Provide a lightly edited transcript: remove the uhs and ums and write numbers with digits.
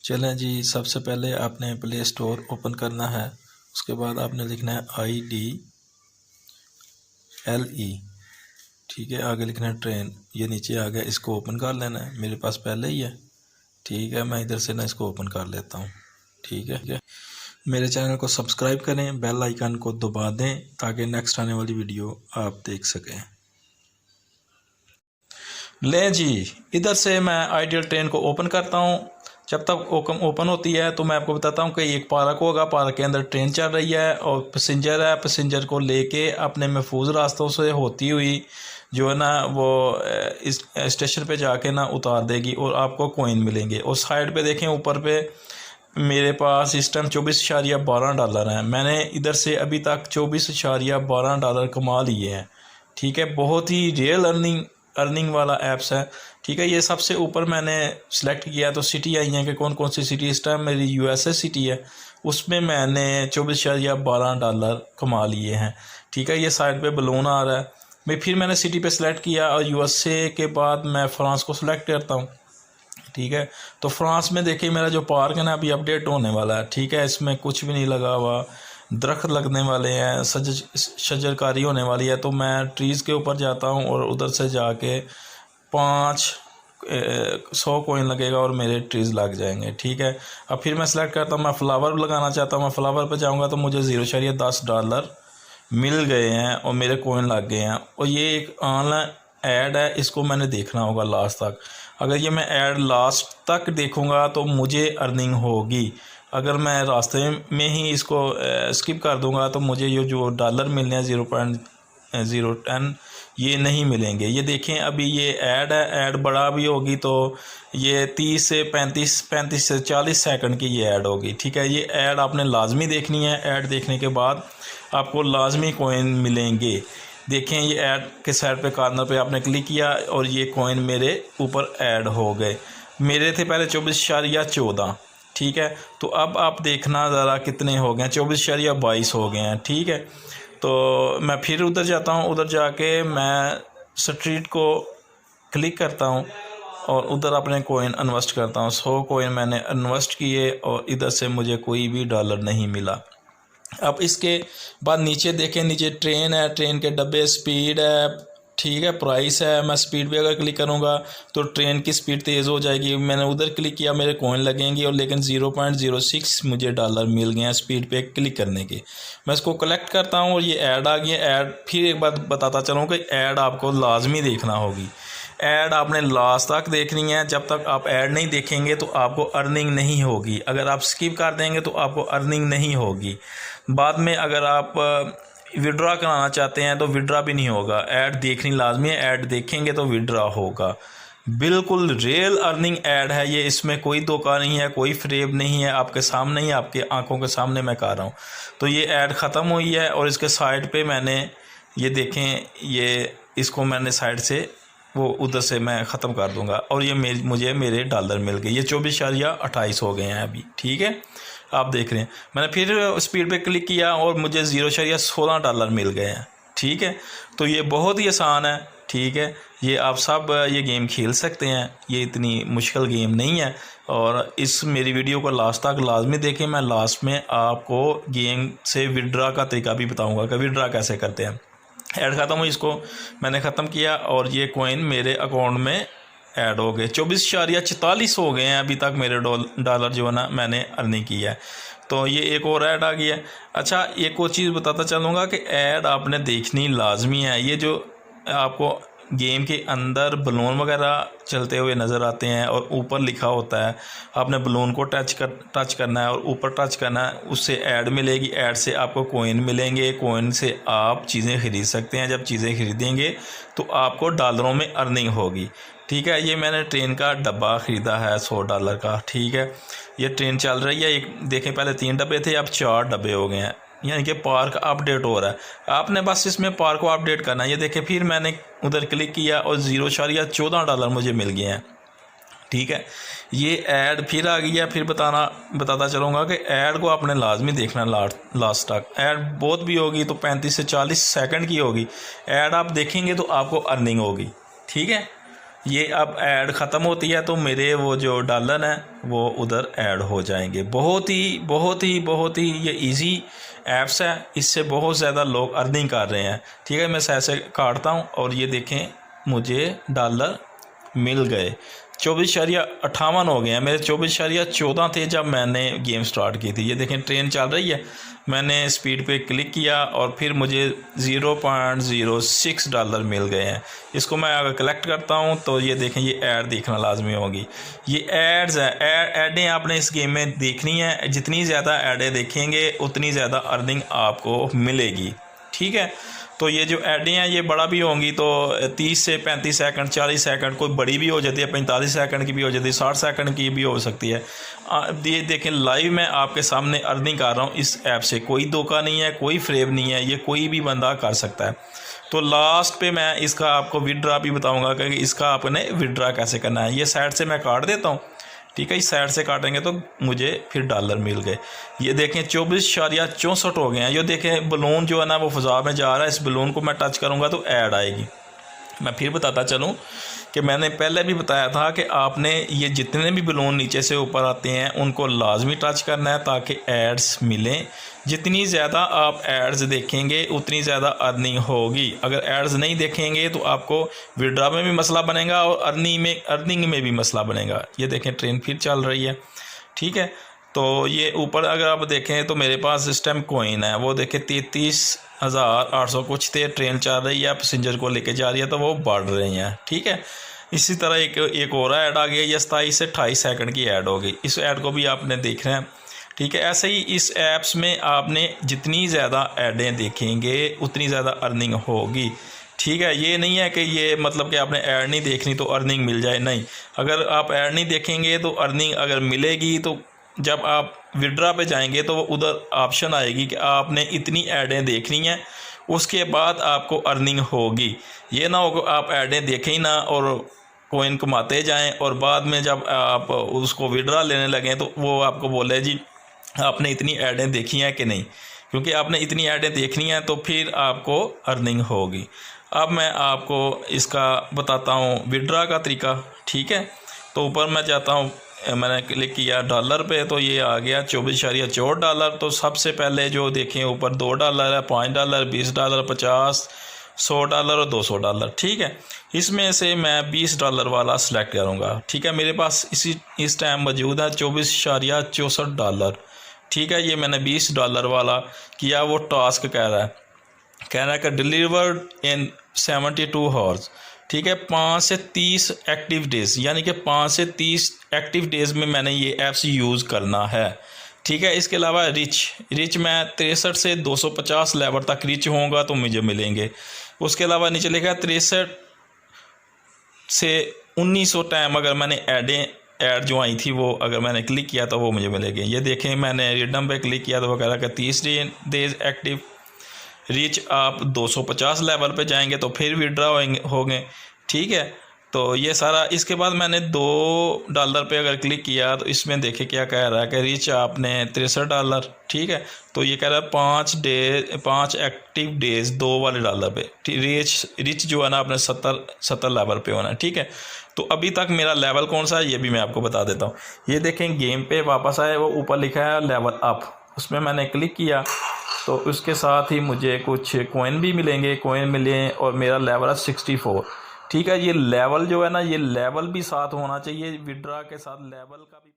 चलें जी, सबसे पहले आपने प्ले स्टोर ओपन करना है। उसके बाद आपने लिखना है IDLE, ठीक है। आगे लिखना है ट्रेन, ये नीचे आ गया, इसको ओपन कर लेना है। मेरे पास पहले ही है, ठीक है। मैं इधर से ना इसको ओपन कर लेता हूँ, ठीक है। मेरे चैनल को सब्सक्राइब करें, बेल आइकन को दबा दें ताकि नेक्स्ट आने वाली वीडियो आप देख सकें। लें जी, इधर से मैं आइडियल ट्रेन को ओपन करता हूँ। जब तक ओपन होती है तो मैं आपको बताता हूँ कि एक पार्क होगा, पार्क के अंदर ट्रेन चल रही है और पैसेंजर है। पैसेंजर को लेके अपने महफूज रास्तों से होती हुई जो है ना वो इस स्टेशन पे जाके ना उतार देगी और आपको कॉइन मिलेंगे। और साइड पे देखें, ऊपर पे मेरे पास इस टाइम $24.12 हैं। मैंने इधर से अभी तक $24.12 कमा लिए हैं, ठीक है। बहुत ही रियल अर्निंग वाला ऐप्स है, ठीक है। ये सबसे ऊपर मैंने सेलेक्ट किया तो सिटी आई है कि कौन कौन सी सिटी। इस टाइम मेरी USA सिटी है, उसमें मैंने $24.12 कमा लिए हैं, ठीक है। ये साइड पे बलून आ रहा है। फिर मैंने सिटी पे सेलेक्ट किया और USA के बाद मैं फ्रांस को सिलेक्ट करता हूँ, ठीक है। तो फ्रांस में देखिए मेरा जो पार्क है ना अभी अपडेट होने वाला है, ठीक है। इसमें कुछ भी नहीं लगा हुआ, दरख्त लगने वाले हैं, शजरकारी होने वाली है। तो मैं ट्रीज़ के ऊपर जाता हूँ और उधर से जाके 100 कॉइन लगेगा और मेरे ट्रीज़ लग जाएंगे, ठीक है। अब फिर मैं सेलेक्ट करता हूँ, मैं फ्लावर लगाना चाहता हूँ। मैं फ्लावर पर जाऊँगा तो मुझे $0.10 मिल गए हैं और मेरे कॉइन लग गए हैं। और ये एक ऑनलाइन ऐड है, इसको मैंने देखना होगा लास्ट तक। अगर ये मैं ऐड लास्ट तक देखूँगा तो मुझे अर्निंग होगी। अगर मैं रास्ते में ही इसको स्किप कर दूंगा तो मुझे ये जो डॉलर मिलने हैं 0.010 ये नहीं मिलेंगे। ये देखें, अभी ये ऐड है, ऐड बड़ा भी होगी तो ये 30 से 35 से 40 सेकंड की ये ऐड होगी, ठीक है। ये ऐड आपने लाजमी देखनी है। ऐड देखने के बाद आपको लाजमी कॉइन मिलेंगे। देखें, ये ऐड के साइड पे कॉर्नर पे आपने क्लिक किया और ये कॉइन मेरे ऊपर ऐड हो गए। मेरे थे पहले 24.14, ठीक है। तो अब आप देखना ज़रा कितने हो गए हैं, 24.22 हो गए हैं, ठीक है। तो मैं फिर उधर जाता हूँ, उधर जाके मैं स्ट्रीट को क्लिक करता हूँ और उधर अपने कॉइन इन्वेस्ट करता हूँ। 100 कॉइन मैंने इन्वेस्ट किए और इधर से मुझे कोई भी डॉलर नहीं मिला। अब इसके बाद नीचे देखें, नीचे ट्रेन है, ट्रेन के डब्बे, स्पीड है, ठीक है, प्राइस है। मैं स्पीड पे अगर क्लिक करूँगा तो ट्रेन की स्पीड तेज़ हो जाएगी। मैंने उधर क्लिक किया, मेरे कॉइन लगेंगे और लेकिन 0.06 मुझे डॉलर मिल गए हैं स्पीड पे क्लिक करने के। मैं इसको कलेक्ट करता हूँ और ये ऐड आ गई है। ऐड फिर एक बात बताता चलूँ कि ऐड आपको लाजमी देखना होगी। ऐड आपने लास्ट तक देखनी है। जब तक आप ऐड नहीं देखेंगे तो आपको अर्निंग नहीं होगी। अगर आप स्किप कर देंगे तो आपको अर्निंग नहीं होगी। बाद में अगर आप विड्रा कराना चाहते हैं तो विड्रा भी नहीं होगा। ऐड देखनी लाजमी है, ऐड देखेंगे तो विड्रा होगा। बिल्कुल रियल अर्निंग ऐड है ये, इसमें कोई धोखा नहीं है, कोई फ्रेब नहीं है। आपके सामने ही, आपके आंखों के सामने मैं कर रहा हूँ। तो ये ऐड ख़त्म हुई है और इसके साइड पे मैंने ये देखें, ये इसको मैंने साइड से वो उधर से मैं ख़त्म कर दूंगा और ये मुझे मेरे डॉलर मिल गए। ये 24.28 हो गए हैं अभी, ठीक है। आप देख रहे हैं, मैंने फिर स्पीड पे क्लिक किया और मुझे $0.16 मिल गए हैं, ठीक है। तो ये बहुत ही आसान है, ठीक है। ये आप सब ये गेम खेल सकते हैं, ये इतनी मुश्किल गेम नहीं है। और इस मेरी वीडियो को लास्ट तक लाजमी देखें। मैं लास्ट में आपको गेम से विड्रा का तरीका भी बताऊँगा कि विड्रा कैसे करते हैं। ऐड ख़त्म हुई, इसको मैंने ख़त्म किया और ये कॉइन मेरे अकाउंट में ऐड हो गए। 24.44 हो गए हैं अभी तक मेरे डॉलर जो है ना मैंने अर्निंग किया है। तो ये एक और ऐड आ गया है। अच्छा, एक और चीज़ बताता चलूँगा कि ऐड आपने देखनी लाजमी है। ये जो आपको गेम के अंदर बलून वगैरह चलते हुए नज़र आते हैं और ऊपर लिखा होता है, आपने बलून को टच करना है और ऊपर टच करना है, उससे ऐड मिलेगी। ऐड से आपको कॉइन मिलेंगे, कॉइन से आप चीज़ें ख़रीद सकते हैं। जब चीज़ें ख़रीदेंगे तो आपको डॉलरों में अर्निंग होगी, ठीक है। ये मैंने ट्रेन का डब्बा ख़रीदा है $100 का, ठीक है। ये ट्रेन चल रही है। एक देखें, पहले 3 डब्बे थे, अब 4 डब्बे हो गए हैं, यानी कि पार्क अपडेट हो रहा है। आपने बस इसमें पार्क को अपडेट करना है। ये देखें, फिर मैंने उधर क्लिक किया और $0.14 मुझे मिल गए हैं, ठीक है। ये ऐड फिर आ गई है। फिर बताता चलूँगा कि ऐड को आपने लाजमी देखना लास्ट तक। ऐड बहुत भी होगी तो 35 से 40 सेकंड की होगी। ऐड आप देखेंगे तो आपको अर्निंग होगी, ठीक है। ये अब ऐड ख़त्म होती है तो मेरे वो जो डॉलर हैं वो उधर ऐड हो जाएंगे। बहुत ही ये इजी ऐप्स है, इससे बहुत ज़्यादा लोग अर्निंग कर रहे हैं। ठीक है, मैं ऐसे काटता हूँ और ये देखें मुझे डॉलर मिल गए। 24.58 हो गए हैं, मेरे 24.14 थे जब मैंने गेम स्टार्ट की थी। ये देखें ट्रेन चल रही है, मैंने स्पीड पे क्लिक किया और फिर मुझे 0.06 डॉलर मिल गए हैं। इसको मैं अगर कलेक्ट करता हूँ तो ये देखें ये ऐड देखना लाजमी होगी। ये एड्स है, ऐडें आपने इस गेम में देखनी है। जितनी ज़्यादा ऐडें देखेंगे उतनी ज़्यादा अर्निंग आपको मिलेगी। ठीक है, तो ये जो ऐडें हैं ये बड़ा भी होंगी तो 30 से 35 सेकंड, 40 सेकंड, कोई बड़ी भी हो जाती है, 45 सेकंड की भी हो जाती है, 60 सेकंड की भी हो सकती है। ये देखें लाइव मैं आपके सामने अर्निंग कर रहा हूँ इस ऐप से। कोई धोखा नहीं है, कोई फ्रेब नहीं है, ये कोई भी बंदा कर सकता है। तो लास्ट पे मैं इसका आपको विड्रा भी बताऊँगा कि इसका आपने विड्रा कैसे करना है। ये साइड से मैं काट देता हूँ। ठीक है, इस साइड से काटेंगे तो मुझे फिर डॉलर मिल गए। ये देखें 24.64 हो गए हैं। ये देखें बलून जो है ना वो फ़ज़ा में जा रहा है। इस बलून को मैं टच करूँगा तो ऐड आएगी। मैं फिर बताता चलूँ कि मैंने पहले भी बताया था कि आपने ये जितने भी बलून नीचे से ऊपर आते हैं उनको लाजमी टच करना है ताकि एड्स मिलें। जितनी ज़्यादा आप एड्स देखेंगे उतनी ज़्यादा अर्निंग होगी। अगर एड्स नहीं देखेंगे तो आपको विड्रा में भी मसला बनेगा और अर्निंग में भी मसला बनेगा। ये देखें ट्रेन फिर चल रही है। ठीक है, तो ये ऊपर अगर आप देखें तो मेरे पास इस टाइम कोइन है, वो देखें 33,800 कुछ थे। ट्रेन चल रही है, पैसेंजर को लेके जा रही है तो वो बढ़ रही हैं। ठीक है, इसी तरह एक और ऐड आ गया। ये 27 से 28 सेकंड की ऐड हो गई। इस ऐड को भी आपने देखना है। ठीक है, ऐसे ही इस ऐप्स में आपने जितनी ज़्यादा ऐडें देखेंगे उतनी ज़्यादा अर्निंग होगी। ठीक है, ये नहीं है कि ये मतलब कि आपने ऐड नहीं देखनी तो अर्निंग मिल जाए, नहीं। अगर आप ऐड नहीं देखेंगे तो अर्निंग अगर मिलेगी तो जब आप विड्रा पे जाएंगे तो उधर ऑप्शन आएगी कि आपने इतनी ऐडें देखनी हैं, उसके बाद आपको अर्निंग होगी। ये ना हो कि आप ऐडें देखें ही ना और कोइन कमाते जाएं और बाद में जब आप उसको विड्रा लेने लगें तो वो आपको बोले जी आपने इतनी ऐडें देखी हैं कि नहीं, क्योंकि आपने इतनी ऐडें देखनी हैं तो फिर आपको अर्निंग होगी। अब मैं आपको इसका बताता हूँ विड्रा का तरीका। ठीक है, तो ऊपर मैं जाता हूँ, मैंने क्लिक किया डॉलर पे तो ये आ गया 24.64 डॉलर। तो सबसे पहले जो देखें ऊपर $2 है, $5, $20, $50, $100 और $200। ठीक है, इसमें से मैं $20 वाला सिलेक्ट करूँगा। ठीक है, मेरे पास इस टाइम मौजूद है $24.64। ठीक है, ये मैंने $20 वाला किया। वो टास्क कह रहा है कि डिलीवर्ड इन 72 आवर्स। ठीक है, 5 से 30 एक्टिव डेज़, यानी कि 5 से 30 एक्टिव डेज़ में मैंने ये ऐप्स यूज़ करना है। ठीक है, इसके अलावा रिच मैं 63 से 250 लेवल तक रिच होऊंगा तो मुझे मिलेंगे। उसके अलावा नीचे लिखा है 63 से 1900 टाइम अगर मैंने ऐड जो आई थी वो अगर मैंने क्लिक किया तो वो मुझे मिलेगी। ये देखें मैंने रिडम पे क्लिक किया तो वो कह रहा है कि 30 डेज एक्टिव। रीच आप 250 लेवल पे जाएंगे तो फिर विड्रा होंगे। ठीक है, तो ये सारा। इसके बाद मैंने $2 पे अगर क्लिक किया तो इसमें देखे क्या कह रहा है कि रीच आपने $63। ठीक है, तो ये कह रहा है 5 एक्टिव डेज 2 वाले डॉलर पे। रिच जो है ना आपने 70 लेवल पे होना है। ठीक है, तो अभी तक मेरा लेवल कौन सा है ये भी मैं आपको बता देता हूँ। ये देखें गेम पे वापस आए, वो ऊपर लिखा है लेवल अप, उसमें मैंने क्लिक किया तो उसके साथ ही मुझे कुछ कोइन भी मिलेंगे। कोइन मिले और मेरा लेवल है 64। ठीक है, ये लेवल जो है ना ये लेवल भी साथ होना चाहिए, विड्रा के साथ लेवल का भी।